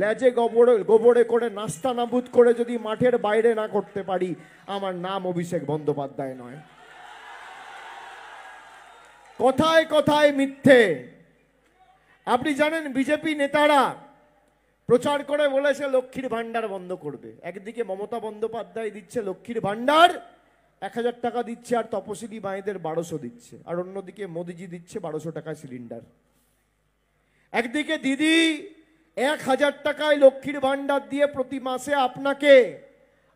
লেজে গোবরে গোবরে করে নাস্তা নাবুদ করে যদি মাঠের বাইরে না করতে পারি, আমার নাম অভিষেক বন্দ্যোপাধ্যায় নয়। কথায় কথায় মিথ্যে। আপনি জানেন বিজেপি নেতারা প্রচার করে বলেছে লক্ষ্মীর ভান্ডার বন্ধ করবে। একদিকে মমতা বন্দ্যোপাধ্যায় দিচ্ছে লক্ষ্মীর ভান্ডার 1000 টাকা দিচ্ছে, আর তপশিলি মায়েদের 1200 দিচ্ছে, আর অন্যদিকে মোদিজি দিচ্ছে 1200 টাকায় সিলিন্ডার। একদিকে দিদি 1000 টাকায় লক্ষ্মীর ভান্ডার দিয়ে প্রতি মাসে আপনাকে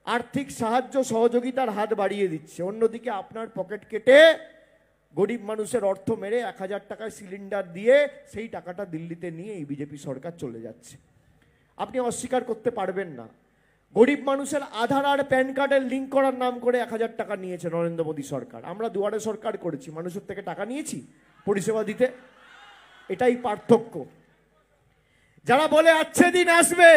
আর্থিক সাহায্য সহযোগিতার হাত বাড়িয়ে দিচ্ছে, অন্যদিকে আপনার পকেট কেটে গরিব মানুষের অর্থ মেরে 1000 টাকায় সিলিন্ডার দিয়ে সেই টাকাটা দিল্লিতে নিয়ে এই বিজেপি সরকার চলে যাচ্ছে। আপনি অস্বীকার করতে পারবেন না, গরিব মানুষের আধার আর প্যান কার্ডের লিঙ্ক করার নাম করে 1000 টাকা নিয়েছে নরেন্দ্র মোদী সরকার। আমরা দুয়ারে সরকার করেছি, মানুষের থেকে টাকা নিয়েছি পরিষেবা দিতে। এটাই পার্থক্য। যারা বলে আচ্ছে দিন আসবে,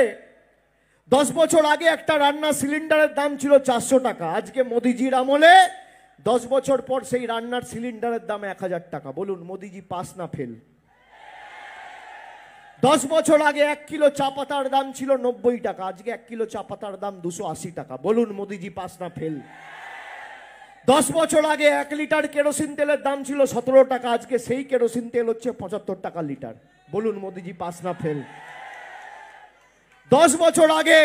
10 বছর আগে একটা রান্নার সিলিন্ডারের দাম ছিল 400 টাকা, আজকে মোদিজির আমলে 10 বছর পর সেই রান্নার সিলিন্ডারের দাম 1000 টাকা। বলুন মোদিজি পাস না ফেল? 10 বছর আগে 1 কিলো চা পাতার দাম ছিল 90 টাকা, আজকে 1 কিলো চা পাতার দাম 280 টাকা। বলুন মোদিজি পাস না ফেল? 10 বছর আগে 1 লিটার কেরোসিন তেলের দাম ছিল 17 টাকা, আজকে সেই কেরোসিন তেল হচ্ছে 75 টাকা লিটার। বলুন মোদিজি পাস না ফেল? 10 বছর আগে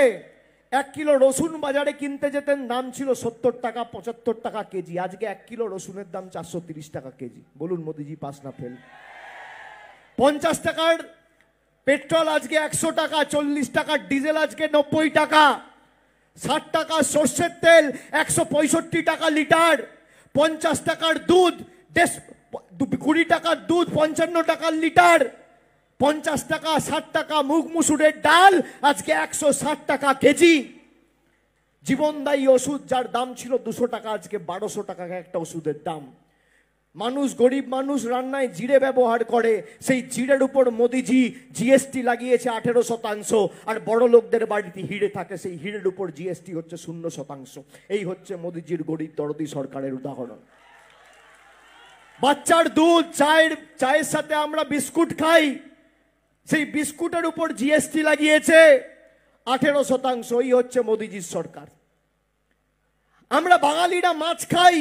1 কিলো রসুন বাজারে কিনতে যেতেন, দাম ছিল 70 টাকা 75 টাকা কেজি, আজকে 1 কিলো রসুনের দাম 430 টাকা কেজি। বলুন মোদিজি পাস না ফেল? 50 টাকার পেট্রোল আজকে 100 টাকা, 40 টাকার ডিজেল আজকে 90 টাকা, 60 টাকার সর্ষের তেল 165 টাকা লিটার, 50 টাকার দুধ 20 টাকার দুধ 55 টাকার লিটার, 50 টাকা 60 টাকা মুগ মুসুরের ডাল আজকে 160 টাকা কেজি। জীবনদায়ী ওষুধ যার দাম ছিল 200 টাকা, আজকে 1200 টাকা একটা ওষুধের দাম। মানুষ, গরিব মানুষ রান্নায় জিরে ব্যবহার করে, সেই জিরের উপর মোদিজি জিএসটি লাগিয়েছে 18%, আর বড় লোকদের বাড়িতে হিরে থাকে, সেই হিরের উপর জিএসটি হচ্ছে 0%। এই হচ্ছে মোদিজির গরিব দরদি সরকারের উদাহরণ। বাচ্চার দুধ, চায়ের সাথে আমরা বিস্কুট খাই, সেই বিস্কুটের উপর জিএসটি লাগিয়েছে 18%। এই হচ্ছে মোদিজির সরকার। আমরা বাঙালিরা মাছ খাই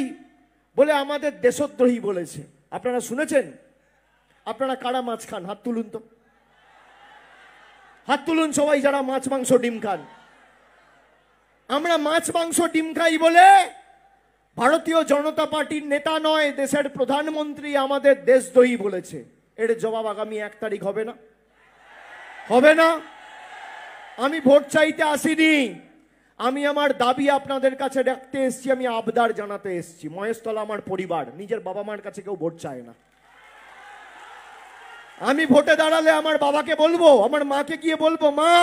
বলে আমাদের দেশদ্রোহী বলেছে। আপনারা শুনেছেন? আপনারা কারা মাছ খান? হাত তুলুন তো, হাত তুলুন সবাই যারা মাছ মাংস ডিম খান। আমরা মাছ মাংস ডিম খাই বলে ভারতীয় জনতা পার্টির নেতা নয়, দেশের প্রধানমন্ত্রী আমাদের দেশদ্রোহী বলেছে। এর জবাব আগামী 1 তারিখ হবে না? হবে না? আমি ভোট চাইতে আসিনি, আমি আমার দাবি আপনাদের কাছে রাখতে এসেছি, আমি আবদার জানাতে এসেছি। মহেশতলা আমার পরিবার, নিজের বাবা মার কাছে কেউ ভোট চায় না। আমি ভোটে দাঁড়ালে আমার বাবাকে বলবো, আমার মাকে গিয়ে বলবো, মা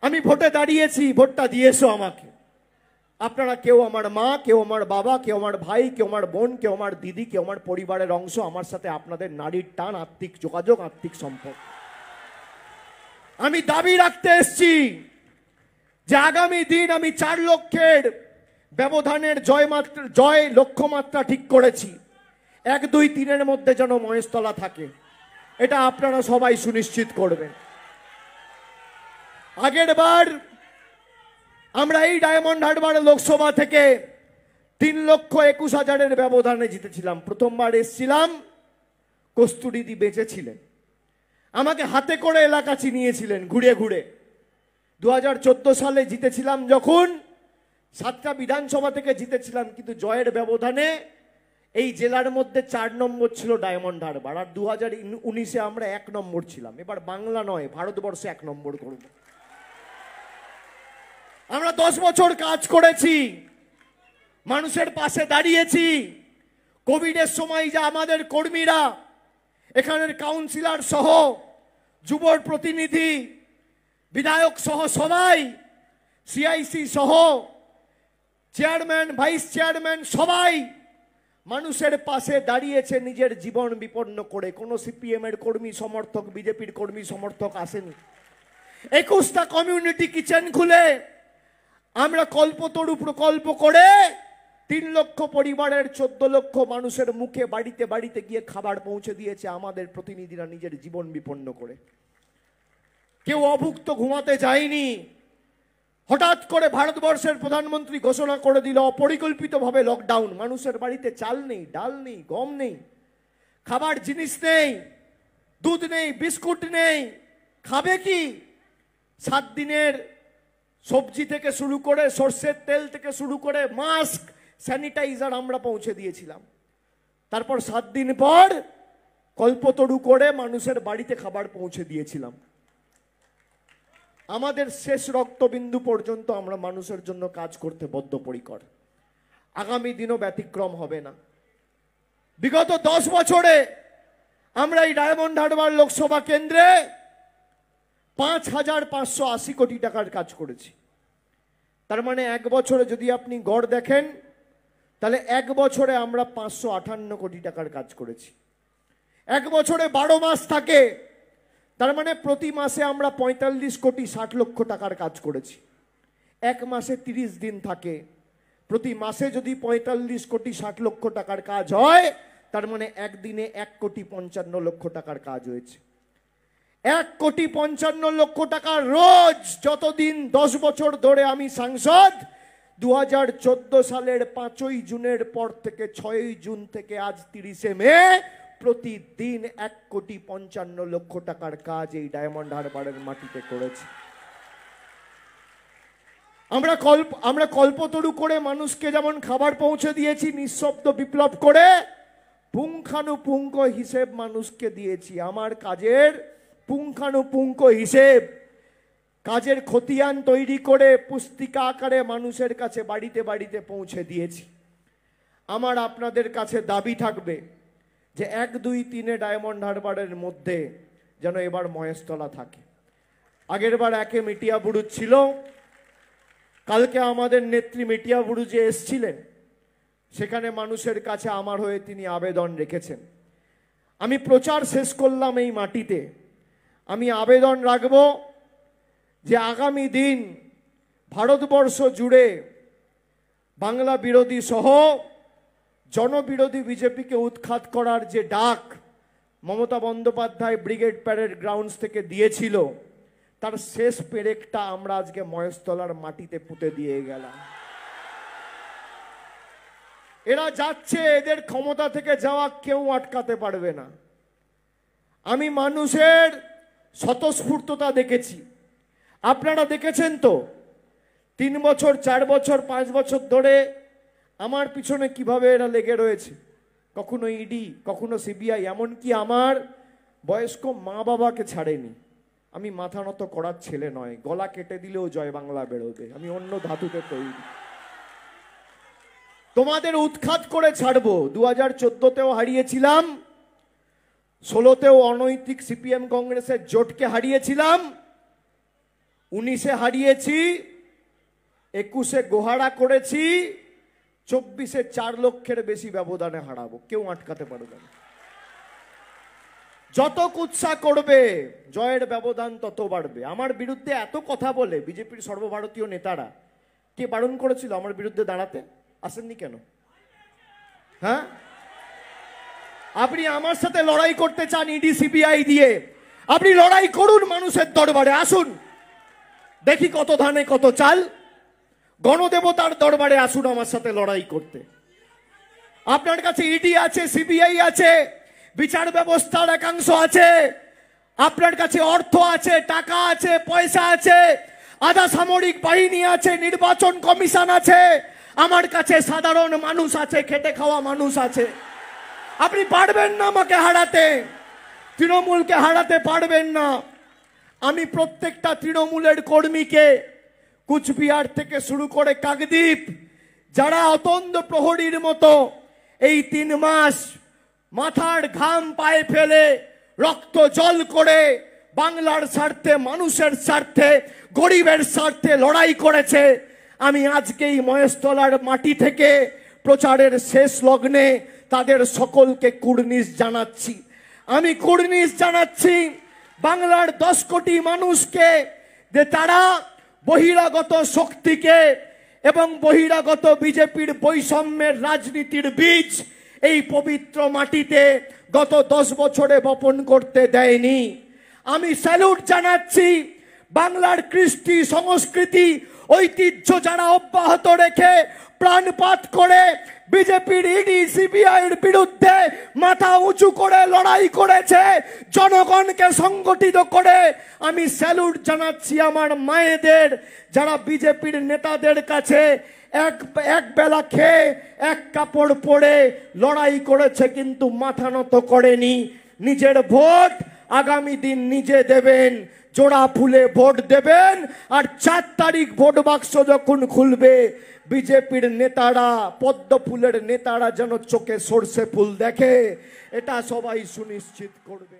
আমি ভোটে দাঁড়িয়েছি, ভোটটা দিয়েছো আমাকে। আপনারা কেউ আমার মা, কেউ আমার বাবা, কেউ আমার ভাই, কেউ আমার বোন, কেউ আমার দিদি, কেউ আমার পরিবারের অংশ। আমার সাথে আপনাদের নারীর টান, আত্মিক যোগাযোগ, আত্মিক সম্পর্ক। আমি দাবি রাখতে এসেছি যে আগামী দিন আমি 4 লক্ষের ব্যবধানের জয় লক্ষ্যমাত্রা ঠিক করেছি। 1, 2, 3-এর মধ্যে যেন মহেশতলা থাকে, এটা আপনারা সবাই সুনিশ্চিত করবেন। আগের বার আমরা এই ডায়মন্ড হারবার লোকসভা থেকে 3,21,000-এর ব্যবধানে জিতেছিলাম। প্রথমবার এসেছিলাম, কস্তুরীদি বেঁচেছিলেন, আমাকে হাতে করে এলাকা চিনিয়েছিলেন ঘুরে ঘুরে। 2014 সালে জিতেছিলাম যখন, 7টা বিধানসভা থেকে জিতেছিলাম, কিন্তু জয়ের ব্যবধানে এই জেলার মধ্যে 4 নম্বর ছিল ডায়মন্ড হারবার, আর 2019-এ আমরা 1 নম্বর ছিলাম। এবার বাংলা নয়, ভারতবর্ষে 1 নম্বর করব। আমরা 10 বছর কাজ করেছি, মানুষের পাশে দাঁড়িয়েছি। কোভিডের সময় যা আমাদের কর্মীরা, এখানের কাউন্সিলর সহ, যুবর প্রতিনিধি, বিধায়ক সহ সবাই, সিআইসি সহ চেয়ারম্যান, ভাইস চেয়ারম্যান সবাই মানুষের পাশে দাঁড়িয়েছে নিজের জীবন বিপন্ন করে। কোনো সিপিএম এর কর্মী সমর্থক, বিজেপির কর্মী সমর্থক আসেনি। 21টা কমিউনিটি কিচেন খুলে আমরা কল্পতরু প্রকল্প করে 3 লক্ষ পরিবারের 14 লক্ষ মানুষের মুখে বাড়িতে বাড়িতে গিয়ে খাবার পৌঁছে দিয়েছে আমাদের প্রতিনিধিরা নিজের জীবন বিপন্ন করে। কেউ অভুক্ত ঘুমাতে যায়নি। হঠাৎ করে ভারতবর্ষের প্রধানমন্ত্রী ঘোষণা করে দিল অপরিকল্পিতভাবে লকডাউন। মানুষের বাড়িতে চাল নেই, ডাল নেই, গম নেই, খাবার জিনিস নেই, দুধ নেই, বিস্কুট নেই, খাবে কি? 7 দিনের সবজি থেকে শুরু করে সর্ষের তেল থেকে শুরু করে মাস্ক, স্যানিটাইজার আমরা পৌঁছে দিয়েছিলাম। তারপর 7 দিন পর কল্পতরু করে মানুষের বাড়িতে খাবার পৌঁছে দিয়েছিলাম। আমাদের শেষ রক্তবিন্দু পর্যন্ত আমরা মানুষের জন্য কাজ করতে বদ্ধপরিকর। আগামী দিনও ব্যতিক্রম হবে না। বিগত 10 বছরে আমরা এই ডায়মন্ড হারবার লোকসভা কেন্দ্রে 5,580 কোটি টাকার কাজ করেছি। তার মানে 1 বছরে যদি আপনি গড় দেখেন, তাহলে 1 বছরে আমরা 558 কোটি টাকার কাজ করেছি। 1 বছরে 12 মাস থাকে, তার মানে প্রতি মাসে আমরা 45 কোটি 60 লক্ষ টাকার কাজ করেছি। 1 মাসে 30 দিন থাকে, প্রতি মাসে যদি 45 কোটি 60 লক্ষ টাকার কাজ হয়, তার মানে একদিনে 1 কোটি 55 লক্ষ টাকার কাজ হয়েছে। 1 কোটি 55 লক্ষ টাকা রোজ, যতদিন 10 বছর ধরে আমি সাংসদ, 2014 সালের 5ই জুনের পর থেকে 6ই জুন থেকে আজ 30শে মে, প্রতিদিন 1 কোটি 55 লক্ষ টাকার কাজ এই ডায়মন্ড হারবারের মাটিতে করেছে। আমরা কল্পতরু করে মানুষকে যেমন খাবার পৌঁছে দিয়েছি, নিঃশব্দ বিপ্লব করে পুঙ্খানুপুঙ্খ হিসেব মানুষকে দিয়েছি। আমার কাজের পুঙ্খানুপুঙ্খ হিসেব, কাজের খতিয়ান তৈরি করে পুস্তিকা আকারে মানুষের কাছে বাড়িতে বাড়িতে পৌঁছে দিয়েছি। আমার আপনাদের কাছে দাবি থাকবে যে 1, 2, 3 ডায়মন্ড হারবারের মধ্যে যেন এবার মহেশতলা থাকে। আগের বার 1 মিটিয়া বুরুজ ছিল, কালকে আমাদের নেত্রী মিটিয়া বুরুজে এসছিলেন, সেখানে মানুষের কাছে আমার হয়ে তিনি আবেদন রেখেছেন। আমি প্রচার শেষ করলাম এই মাটিতে, আমি আবেদন রাখব যে আগামী দিন ভারতবর্ষ জুড়ে বাংলা বিরোধী সহ জনবিরোধী বিজেপিকে উৎখাত করার যে ডাক Mamata Bandyopadhyay brigade parade grounds থেকে দিয়েছিল, তার শেষ পেরেকটা আমরা আজকে মহেশতলার মাটিতে পুঁতে দিয়ে গেলাম। এরা যাচ্ছে, এদের ক্ষমতা থেকে যাওয়া কেউ আটকাতে পারবে না। আমি মানুষের স্বতঃস্ফূর্ততা দেখেছি, আপনারা দেখেছেন তো। 3 বছর, 4 বছর, 5 বছর ধরে আমার পিছনে কিভাবে এরা লেগে রয়েছে। কখনো ইডি, কখনো সিবিআই, এমনকি আমার বয়স্ক মা বাবাকে ছাড়েনি। আমি মাথা নত করার ছেলে নয়, গলা কেটে দিলেও জয় বাংলা বেরোবে, আমি অন্য ধাতুতে তৈরি। তোমাদের উৎখাত করে ছাড়বো। 2014তেও হারিয়েছিলাম, 16তেও অনৈতিক সিপিএম কংগ্রেসের জোটকে হারিয়েছিলাম, 19-এ হারিয়েছি, 21-এ গোহারা করেছি, 24-এ 4 লক্ষের বেশি ব্যবধানে হারাবো, কেউ আটকাতে পারবে না। যত কুৎসা করবে জয়ের ব্যবধান তত বাড়বে। আমার বিরুদ্ধে এত কথা বলে বিজেপির সর্বভারতীয় নেতারা, কে বারণ করেছিল আমার বিরুদ্ধে দাঁড়াতে? আসেননি কেন? হ্যাঁ, আপনি আমার সাথে লড়াই করতে চান ইডি সিবিআই দিয়ে, আপনি লড়াই করুন মানুষের দরবারে, আসুন দেখি কত ধানে কত চাল। গণদেবতার দরবারে আসুন আমার সাথে লড়াই করতে। আপনার কাছে ইডি আছে, সিবিআই আছে, বিচার ব্যবস্থার একাংশ আছে, আপনার কাছে অর্থ আছে, টাকা আছে, পয়সা আছে, আধা সামরিক বাহিনী আছে, নির্বাচন কমিশন আছে, আমার কাছে সাধারণ মানুষ আছে, খেটে খাওয়া মানুষ আছে। আপনি পারবেন না আমাকে হারাতে, তৃণমূলকে হারাতে পারবেন না। আমি প্রত্যেকটা তৃণমূলের কর্মীকে, কুচবিহার থেকে শুরু করে কাকদ্বীপ, যারা অতন্দ্র প্রহরীর মতো এই 3 মাস মাথার ঘাম পায়ে ফেলে রক্ত জল করে বাংলার স্বার্থে, মানুষের স্বার্থে, গরিবের স্বার্থে লড়াই করেছে, আমি আজকেই মহেশতলার মাটি থেকে প্রচারের শেষ লগ্নে তাদের সকলকে কুর্নিশ জানাচ্ছি। আমি কুর্নিশ জানাচ্ছি বাংলার 10 কোটি মানুষকে, যে তারা বহিরাগত শক্তিকে এবং বহিরাগত বিজেপির বৈষম্যের রাজনীতির বীজ এই পবিত্র মাটিতে গত 10 বছরে বপন করতে দেয়নি। আমি স্যালুট জানাচ্ছি বাংলার কৃষ্টি সংস্কৃতি ঐতিহ্য যারা অব্যাহত রেখে প্রাণপাত করে বিজেপির ইডি সিবিআইয়ের বিরুদ্ধে মাথা উঁচু করে লড়াই করেছে, জনগণকে সংগঠিত করে আমি স্যালুট জানাচ্ছি আমার মায়েদের, যারা বিজেপির নেতাদের কাছে এক বেলা খেয়ে এক কাপড় পরে লড়াই করেছে কিন্তু মাথা নত করেনি। নিজের ভোট আগামী দিন নিজে দেবেন, জোড়া ফুলে ভোট দেবেন। আর 4 তারিখ ভোট বাক্স যখন খুলবে, বিজেপির নেতারা, পদ্ম ফুলের নেতারা যেন চোখে সর্ষে ফুল দেখে, এটা সবাই সুনিশ্চিত করবে।